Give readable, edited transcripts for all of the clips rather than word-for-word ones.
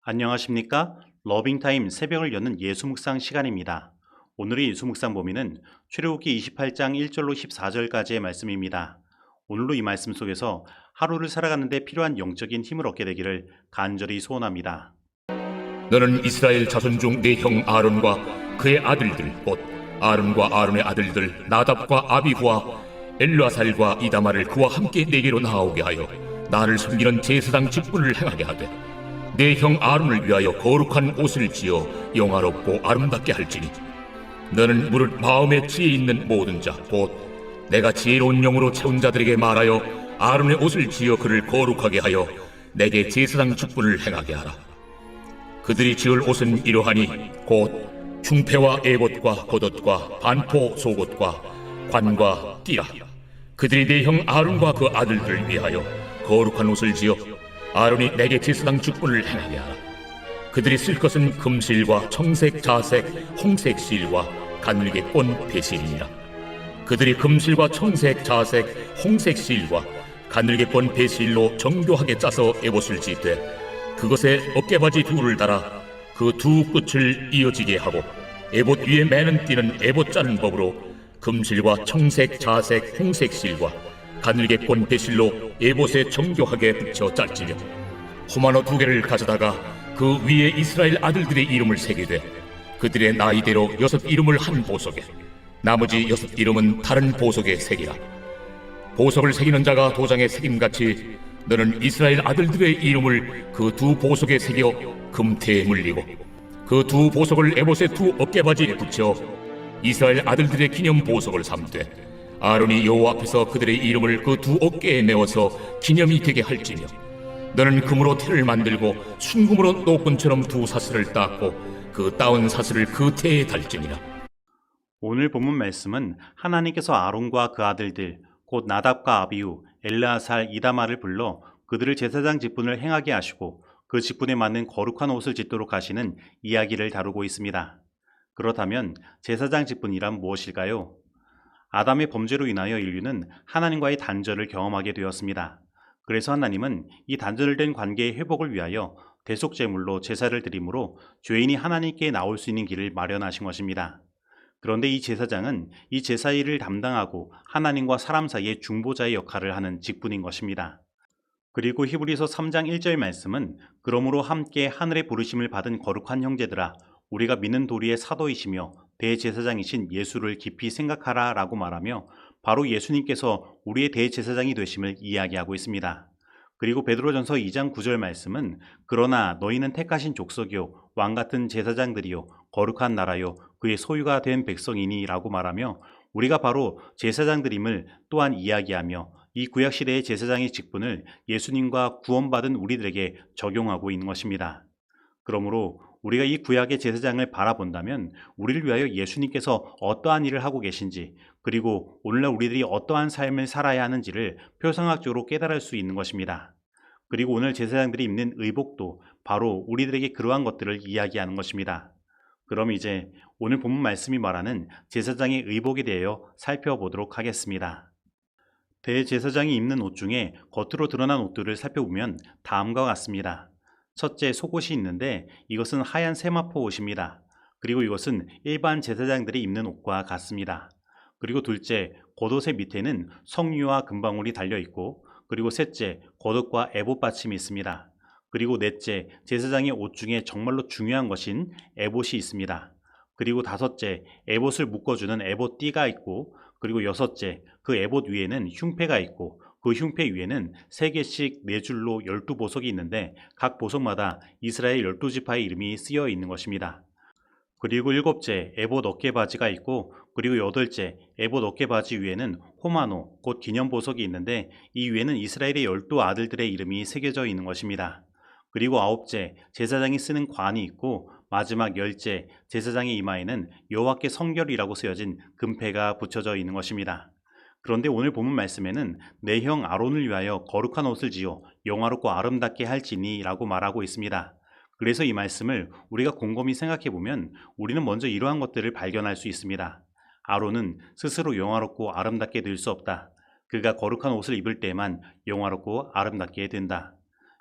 안녕하십니까? 러빙타임 새벽을 여는 예수묵상 시간입니다. 오늘의 예수묵상 범위는 출애굽기 28장 1절로 14절까지의 말씀입니다. 오늘도 이 말씀 속에서 하루를 살아가는 데 필요한 영적인 힘을 얻게 되기를 간절히 소원합니다. 너는 이스라엘 자손 중 네 형 아론과 그의 아들들 곧 아론과 아론의 아들들 나답과 아비후와 엘르아살과 이다마를 그와 함께 내게로 나아오게 하여 나를 섬기는 제사장 직분을 행하게 하되 내 형 아론을 위하여 거룩한 옷을 지어 영화롭고 아름답게 할지니 너는 무릇 마음에 지혜 있는 모든 자 곧 내가 지혜로운 영으로 채운 자들에게 말하여 아론의 옷을 지어 그를 거룩하게 하여 내게 제사장 직분을 행하게 하라. 그들이 지을 옷은 이러하니 곧 흉패와 에봇과 겉옷과 반포 속옷과 관과 띠라. 그들이 내 형 아론과 그 아들들을 위하여 거룩한 옷을 지어 아론이 내게 제사장 직분을 행하게 하라. 그들이 쓸 것은 금실과 청색, 자색, 홍색 실과 가늘게 꼰 배실이니라. 그들이 금실과 청색, 자색, 홍색 실과 가늘게 꼰 배실로 정교하게 짜서 에봇을 짓되 그것에 어깨바지 둘을 달아 그 두 끝을 이어지게 하고 에봇 위에 매는 띠는 에봇 짜는 법으로 금실과 청색, 자색, 홍색 실과 가늘게 꼰 배실로 에봇에 정교하게 붙여 짤지며 호마노 2개를 가져다가 그 위에 이스라엘 아들들의 이름을 새기되 그들의 나이대로 6 이름을 한 보석에 나머지 6 이름은 다른 보석에 새기라. 보석을 새기는 자가 도장에 새김같이 너는 이스라엘 아들들의 이름을 그 두 보석에 새겨 금태에 물리고 그 두 보석을 에봇의 두 어깨바지에 붙여 이스라엘 아들들의 기념 보석을 삼되 아론이 여호와 앞에서 그들의 이름을 그 두 어깨에 메워서 기념이 되게 할지며 너는 금으로 태를 만들고 순금으로 노끈처럼 두 사슬을 닦고 그 따은 사슬을 그 태에 달지니라. 오늘 본문 말씀은 하나님께서 아론과 그 아들들 곧 나답과 아비후, 엘르아살, 이다마를 불러 그들을 제사장 직분을 행하게 하시고 그 직분에 맞는 거룩한 옷을 짓도록 하시는 이야기를 다루고 있습니다. 그렇다면 제사장 직분이란 무엇일까요? 아담의 범죄로 인하여 인류는 하나님과의 단절을 경험하게 되었습니다. 그래서 하나님은 이 단절된 관계의 회복을 위하여 대속제물로 제사를 드림으로 죄인이 하나님께 나올 수 있는 길을 마련하신 것입니다. 그런데 이 제사장은 이 제사 일을 담당하고 하나님과 사람 사이의 중보자의 역할을 하는 직분인 것입니다. 그리고 히브리서 3장 1절 말씀은 그러므로 함께 하늘의 부르심을 받은 거룩한 형제들아 우리가 믿는 도리의 사도이시며 대제사장이신 예수를 깊이 생각하라 라고 말하며 바로 예수님께서 우리의 대제사장이 되심을 이야기하고 있습니다. 그리고 베드로전서 2장 9절 말씀은 그러나 너희는 택하신 족속이요 왕같은 제사장들이요 거룩한 나라요 그의 소유가 된 백성이니 라고 말하며 우리가 바로 제사장들임을 또한 이야기하며 이 구약시대의 제사장의 직분을 예수님과 구원받은 우리들에게 적용하고 있는 것입니다. 그러므로 우리가 이 구약의 제사장을 바라본다면 우리를 위하여 예수님께서 어떠한 일을 하고 계신지 그리고 오늘날 우리들이 어떠한 삶을 살아야 하는지를 표상학적으로 깨달을 수 있는 것입니다. 그리고 오늘 제사장들이 입는 의복도 바로 우리들에게 그러한 것들을 이야기하는 것입니다. 그럼 이제 오늘 본문 말씀이 말하는 제사장의 의복에 대하여 살펴보도록 하겠습니다. 대제사장이 입는 옷 중에 겉으로 드러난 옷들을 살펴보면 다음과 같습니다. 첫째, 속옷이 있는데 이것은 하얀 세마포 옷입니다. 그리고 이것은 일반 제사장들이 입는 옷과 같습니다. 그리고 둘째, 겉옷의 밑에는 성유와 금방울이 달려있고 그리고 셋째, 겉옷과 에봇 받침이 있습니다. 그리고 넷째, 제사장의 옷 중에 정말로 중요한 것인 에봇이 있습니다. 그리고 다섯째, 에봇을 묶어주는 에봇 띠가 있고 그리고 여섯째, 그 에봇 위에는 흉패가 있고 그 흉패 위에는 3개씩 4줄로 12보석이 있는데 각 보석마다 이스라엘 12지파의 이름이 쓰여 있는 것입니다. 그리고 일곱째, 에봇 어깨바지가 있고 그리고 여덟째, 에봇 어깨바지 위에는 호마노, 곧 기념보석이 있는데 이 위에는 이스라엘의 12아들들의 이름이 새겨져 있는 것입니다. 그리고 아홉째, 제사장이 쓰는 관이 있고 마지막 10째, 제사장의 이마에는 여호와께 성결이라고 쓰여진 금패가 붙여져 있는 것입니다. 그런데 오늘 본문 말씀에는 내 형 아론을 위하여 거룩한 옷을 지어 영화롭고 아름답게 할지니 라고 말하고 있습니다. 그래서 이 말씀을 우리가 곰곰이 생각해 보면 우리는 먼저 이러한 것들을 발견할 수 있습니다. 아론은 스스로 영화롭고 아름답게 될 수 없다. 그가 거룩한 옷을 입을 때만 영화롭고 아름답게 된다.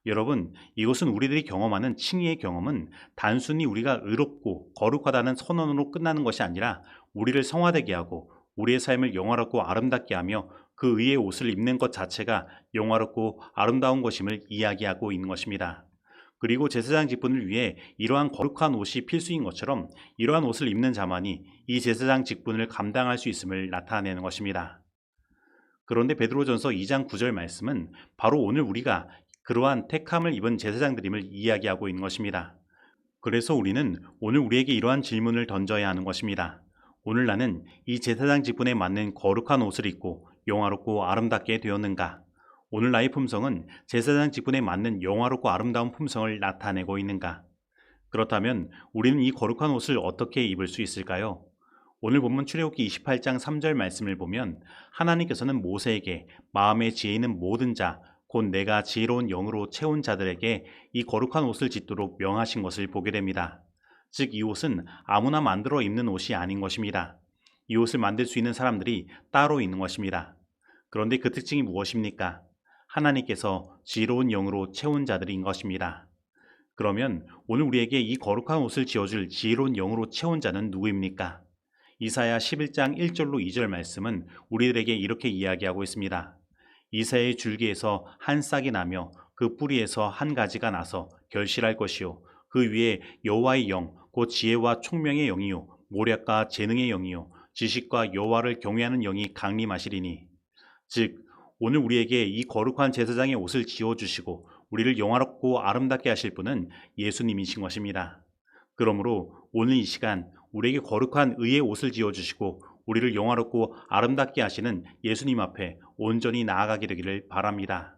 여러분, 이것은 우리들이 경험하는 칭의의 경험은 단순히 우리가 의롭고 거룩하다는 선언으로 끝나는 것이 아니라 우리를 성화되게 하고 우리의 삶을 영화롭고 아름답게 하며 그 의의 옷을 입는 것 자체가 영화롭고 아름다운 것임을 이야기하고 있는 것입니다. 그리고 제사장 직분을 위해 이러한 거룩한 옷이 필수인 것처럼 이러한 옷을 입는 자만이 이 제사장 직분을 감당할 수 있음을 나타내는 것입니다. 그런데 베드로전서 2장 9절 말씀은 바로 오늘 우리가 그러한 택함을 입은 제사장들임을 이야기하고 있는 것입니다. 그래서 우리는 오늘 우리에게 이러한 질문을 던져야 하는 것입니다. 오늘 나는 이 제사장 직분에 맞는 거룩한 옷을 입고 영화롭고 아름답게 되었는가? 오늘 나의 품성은 제사장 직분에 맞는 영화롭고 아름다운 품성을 나타내고 있는가? 그렇다면 우리는 이 거룩한 옷을 어떻게 입을 수 있을까요? 오늘 본문 출애굽기 28장 3절 말씀을 보면 하나님께서는 모세에게 마음에 지혜 있는 모든 자, 곧 내가 지혜로운 영으로 채운 자들에게 이 거룩한 옷을 짓도록 명하신 것을 보게 됩니다. 즉 이 옷은 아무나 만들어 입는 옷이 아닌 것입니다. 이 옷을 만들 수 있는 사람들이 따로 있는 것입니다. 그런데 그 특징이 무엇입니까? 하나님께서 지혜로운 영으로 채운 자들인 것입니다. 그러면 오늘 우리에게 이 거룩한 옷을 지어줄 지혜로운 영으로 채운 자는 누구입니까? 이사야 11장 1절로 2절 말씀은 우리들에게 이렇게 이야기하고 있습니다. 이사야의 줄기에서 한 싹이 나며 그 뿌리에서 한 가지가 나서 결실할 것이요 그 위에 여호와의 영 곧 지혜와 총명의 영이요 모략과 재능의 영이요 지식과 여호와를 경외하는 영이 강림하시리니. 즉 오늘 우리에게 이 거룩한 제사장의 옷을 지어주시고 우리를 영화롭고 아름답게 하실 분은 예수님이신 것입니다. 그러므로 오늘 이 시간 우리에게 거룩한 의의 옷을 지어주시고 우리를 영화롭고 아름답게 하시는 예수님 앞에 온전히 나아가게 되기를 바랍니다.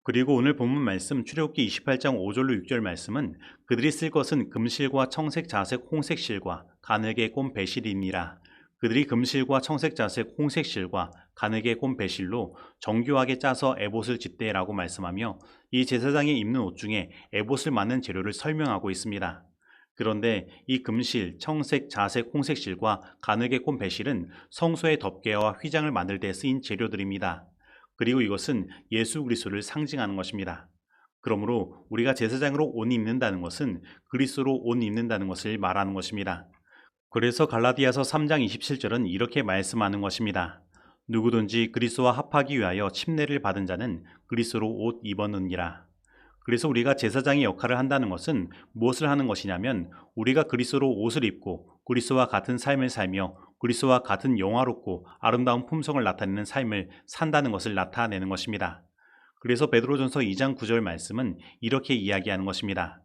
그리고 오늘 본문 말씀 출애굽기 28장 5절로 6절 말씀은 그들이 쓸 것은 금실과 청색, 자색, 홍색 실과 가늘게 꼰 배실이니라. 그들이 금실과 청색, 자색, 홍색 실과 가늘게 꼰 배실로 정교하게 짜서 에봇을 짓대라고 말씀하며 이 제사장이 입는 옷 중에 에봇을 만든 재료를 설명하고 있습니다. 그런데 이 금실, 청색, 자색, 홍색 실과 가늘게 꼰 배실은 성소의 덮개와 휘장을 만들 때 쓰인 재료들입니다. 그리고 이것은 예수 그리스도를 상징하는 것입니다. 그러므로 우리가 제사장으로 옷 입는다는 것은 그리스도로 옷 입는다는 것을 말하는 것입니다. 그래서 갈라디아서 3장 27절은 이렇게 말씀하는 것입니다. 누구든지 그리스도와 합하기 위하여 침례를 받은 자는 그리스도로 옷 입었느니라. 그래서 우리가 제사장의 역할을 한다는 것은 무엇을 하는 것이냐면 우리가 그리스도로 옷을 입고 그리스도와 같은 삶을 살며 그리스도와 같은 영화롭고 아름다운 품성을 나타내는 삶을 산다는 것을 나타내는 것입니다. 그래서 베드로전서 2장 9절 말씀은 이렇게 이야기하는 것입니다.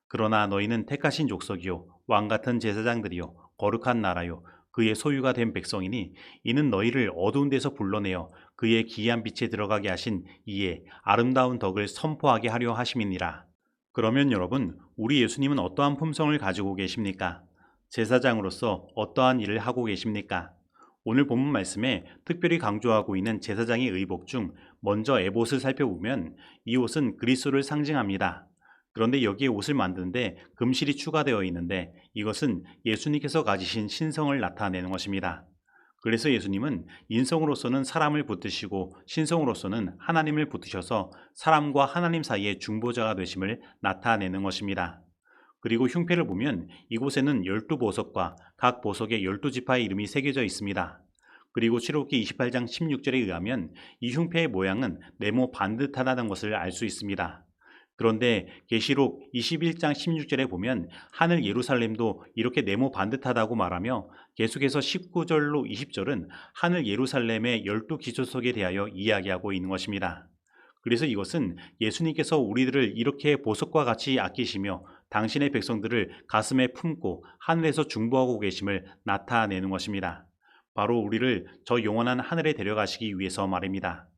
그러나 너희는 택하신 족속이요 왕같은 제사장들이요 거룩한 나라요 그의 소유가 된 백성이니 이는 너희를 어두운 데서 불러내어 그의 기이한 빛에 들어가게 하신 이의 아름다운 덕을 선포하게 하려 하심이니라. 그러면 여러분, 우리 예수님은 어떠한 품성을 가지고 계십니까? 제사장으로서 어떠한 일을 하고 계십니까? 오늘 본문 말씀에 특별히 강조하고 있는 제사장의 의복 중 먼저 에봇을 살펴보면 이 옷은 그리스도를 상징합니다. 그런데 여기에 옷을 만드는데 금실이 추가되어 있는데 이것은 예수님께서 가지신 신성을 나타내는 것입니다. 그래서 예수님은 인성으로서는 사람을 붙드시고 신성으로서는 하나님을 붙드셔서 사람과 하나님 사이의 중보자가 되심을 나타내는 것입니다. 그리고 흉패를 보면 이곳에는 12보석과 각 보석에 12지파의 이름이 새겨져 있습니다. 그리고 출애굽기 28장 16절에 의하면 이 흉패의 모양은 네모 반듯하다는 것을 알 수 있습니다. 그런데 계시록 21장 16절에 보면 하늘 예루살렘도 이렇게 네모 반듯하다고 말하며 계속해서 19절로 20절은 하늘 예루살렘의 12기초석에 대하여 이야기하고 있는 것입니다. 그래서 이것은 예수님께서 우리들을 이렇게 보석과 같이 아끼시며 당신의 백성들을 가슴에 품고 하늘에서 중보하고 계심을 나타내는 것입니다. 바로 우리를 저 영원한 하늘에 데려가시기 위해서 말입니다.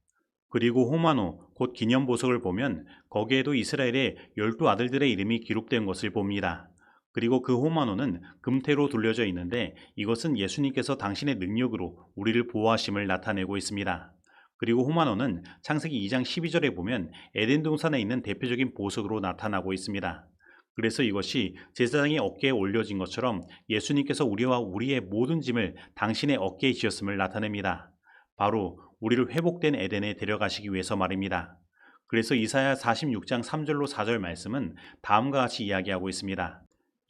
그리고 호마노, 곧 기념보석을 보면 거기에도 이스라엘의 12아들들의 이름이 기록된 것을 봅니다. 그리고 그 호마노는 금태로 둘려져 있는데 이것은 예수님께서 당신의 능력으로 우리를 보호하심을 나타내고 있습니다. 그리고 호마노는 창세기 2장 12절에 보면 에덴 동산에 있는 대표적인 보석으로 나타나고 있습니다. 그래서 이것이 제사장의 어깨에 올려진 것처럼 예수님께서 우리와 우리의 모든 짐을 당신의 어깨에 지었음을 나타냅니다. 바로 우리를 회복된 에덴에 데려가시기 위해서 말입니다. 그래서 이사야 46장 3절로 4절 말씀은 다음과 같이 이야기하고 있습니다.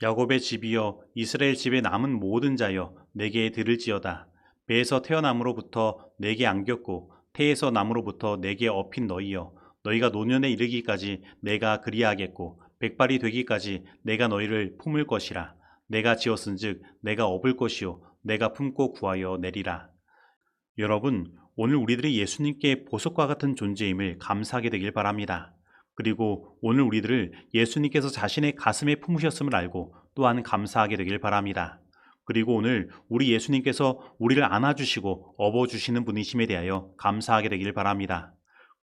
야곱의 집이여 이스라엘 집에 남은 모든 자여 내게 들을지어다. 배에서 태어남으로부터 내게 안겼고 태에서 남으로부터 내게 업힌 너희여 너희가 노년에 이르기까지 내가 그리하겠고 백발이 되기까지 내가 너희를 품을 것이라. 내가 지었은즉 내가 업을 것이요 내가 품고 구하여 내리라. 여러분, 오늘 우리들이 예수님께 보석과 같은 존재임을 감사하게 되길 바랍니다. 그리고 오늘 우리들을 예수님께서 자신의 가슴에 품으셨음을 알고 또한 감사하게 되길 바랍니다. 그리고 오늘 우리 예수님께서 우리를 안아주시고 업어주시는 분이심에 대하여 감사하게 되길 바랍니다.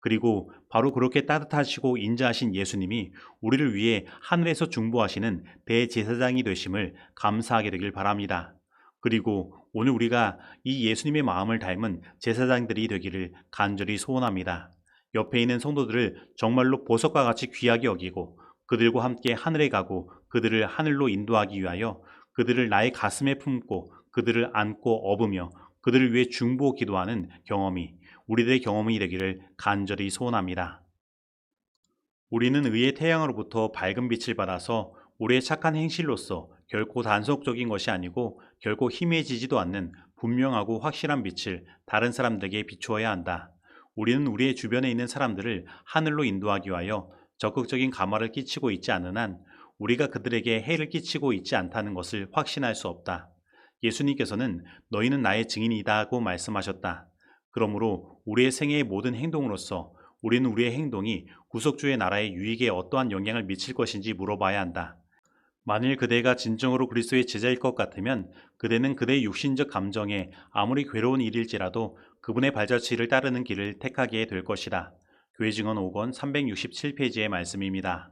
그리고 바로 그렇게 따뜻하시고 인자하신 예수님이 우리를 위해 하늘에서 중보하시는 대제사장이 되심을 감사하게 되길 바랍니다. 그리고 오늘 우리가 이 예수님의 마음을 닮은 제사장들이 되기를 간절히 소원합니다. 옆에 있는 성도들을 정말로 보석과 같이 귀하게 여기고 그들과 함께 하늘에 가고 그들을 하늘로 인도하기 위하여 그들을 나의 가슴에 품고 그들을 안고 업으며 그들을 위해 중보 기도하는 경험이 우리들의 경험이 되기를 간절히 소원합니다. 우리는 의의 태양으로부터 밝은 빛을 받아서 우리의 착한 행실로서 결코 단속적인 것이 아니고 결코 희미해지지도 않는 분명하고 확실한 빛을 다른 사람들에게 비추어야 한다. 우리는 우리의 주변에 있는 사람들을 하늘로 인도하기 위하여 적극적인 감화를 끼치고 있지 않은 한 우리가 그들에게 해를 끼치고 있지 않다는 것을 확신할 수 없다. 예수님께서는 너희는 나의 증인이다고 말씀하셨다. 그러므로 우리의 생애의 모든 행동으로서 우리는 우리의 행동이 구속주의 나라의 유익에 어떠한 영향을 미칠 것인지 물어봐야 한다. 만일 그대가 진정으로 그리스도의 제자일 것 같으면 그대는 그대의 육신적 감정에 아무리 괴로운 일일지라도 그분의 발자취를 따르는 길을 택하게 될 것이다. 교회 증언 5권 367페이지의 말씀입니다.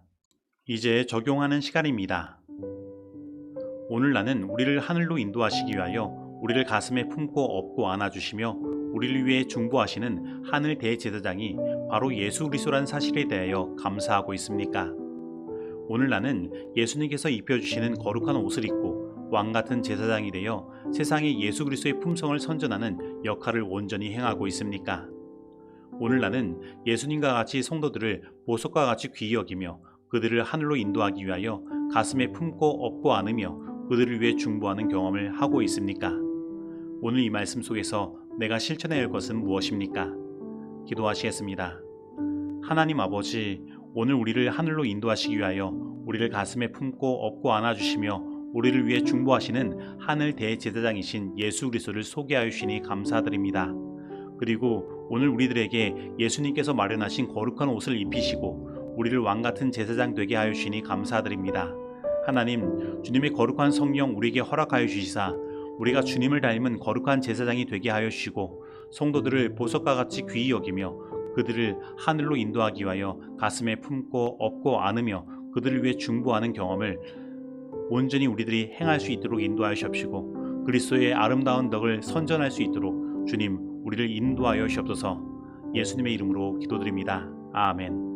이제 적용하는 시간입니다. 오늘 나는 우리를 하늘로 인도하시기 위하여 우리를 가슴에 품고 업고 안아주시며 우리를 위해 중보하시는 하늘 대제사장이 바로 예수 그리스도라는 사실에 대하여 감사하고 있습니까? 오늘 나는 예수님께서 입혀주시는 거룩한 옷을 입고 왕같은 제사장이 되어 세상에 예수 그리스도의 품성을 선전하는 역할을 온전히 행하고 있습니까? 오늘 나는 예수님과 같이 성도들을 보석과 같이 귀히 여기며 그들을 하늘로 인도하기 위하여 가슴에 품고 업고 안으며 그들을 위해 중보하는 경험을 하고 있습니까? 오늘 이 말씀 속에서 내가 실천해야 할 것은 무엇입니까? 기도하시겠습니다. 하나님 아버지, 오늘 우리를 하늘로 인도하시기 위하여 우리를 가슴에 품고 업고 안아주시며 우리를 위해 중보하시는 하늘 대제사장이신 예수 그리스도를 소개하여 주시니 감사드립니다. 그리고 오늘 우리들에게 예수님께서 마련하신 거룩한 옷을 입히시고 우리를 왕같은 제사장 되게 하여 주시니 감사드립니다. 하나님, 주님의 거룩한 성령 우리에게 허락하여 주시사 우리가 주님을 닮은 거룩한 제사장이 되게 하여 주시고 성도들을 보석과 같이 귀히 여기며 그들을 하늘로 인도하기 위하여 가슴에 품고 업고 안으며 그들을 위해 중보하는 경험을 온전히 우리들이 행할 수 있도록 인도하여 주옵시고 그리스도의 아름다운 덕을 선전할 수 있도록 주님 우리를 인도하여 주옵소서. 예수님의 이름으로 기도드립니다. 아멘.